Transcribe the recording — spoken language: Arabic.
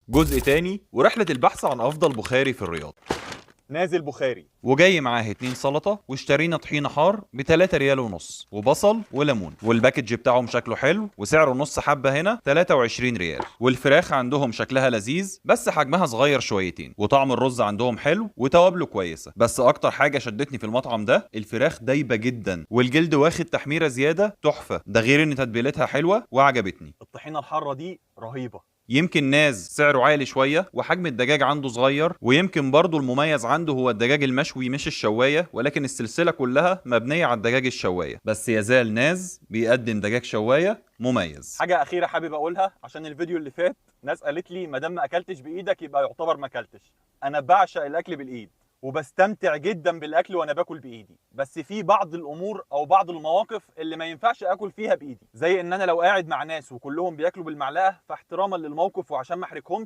جزء تاني ورحلة البحث عن أفضل بخاري في الرياض. نازل بخاري وجاي معاه 2 سلطة، واشترينا طحينة حار ب3 ريال ونص وبصل وليمون، والباكج بتاعهم شكله حلو وسعره نص حبة هنا 23 ريال، والفراخ عندهم شكلها لذيذ بس حجمها صغير شويتين، وطعم الرز عندهم حلو وتوابله كويسة. بس أكتر حاجة شدتني في المطعم ده الفراخ دايبة جدا والجلد واخد تحميرة زيادة تحفة، ده غير إن تتبيلتها حلوة وعجبتني. الطحينة الحارة دي رهيبة. يمكن ناز سعره عالي شوية وحجم الدجاج عنده صغير، ويمكن برضو المميز عنده هو الدجاج المشوي مش الشواية، ولكن السلسلة كلها مبنية على الدجاج الشواية، بس يزال ناز بيقدم دجاج شواية مميز. حاجة أخيرة حابب أقولها عشان الفيديو اللي فات ناس قالت لي ما دام ما أكلتش بإيدك يبقى يعتبر ما أكلتش. أنا بعشق الأكل بالإيد وبستمتع جدا بالاكل وانا باكل بايدي، بس في بعض الامور او بعض المواقف اللي ما ينفعش اكل فيها بايدي، زي ان انا لو قاعد مع ناس وكلهم بياكلوا بالمعلقه فاحتراما للموقف وعشان ما احرجهمش